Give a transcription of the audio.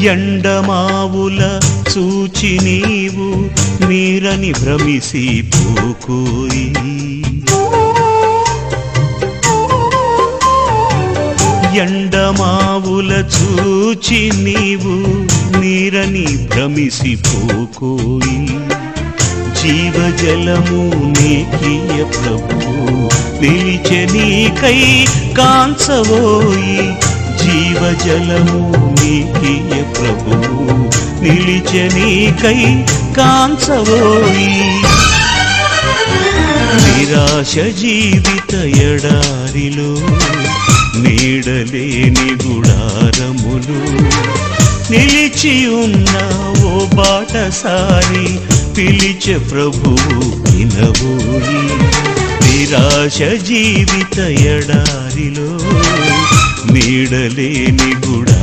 ఎండమావుల చూచి నీవు నీరని భ్రమిసి పోకోయి ఎండమావుల చూచి నీవు నీరని భ్రమిసి పోకోయి జీవజలము నీకియ ప్రభువు నిలిచె నీకై కాంచవోయి జీవజలము నీకియ ప్రభువు నిలిచె నీకై కాంచవోయి నిరాశ జీవిత ఎడారిలో నీడలేని గుడారములు నిలిచియున్న ఓ బాటసారి పిలిచె ప్రభువు వినవోయి నిరాశ జీవిత ఎడారిలో నీడలేని గుడారములు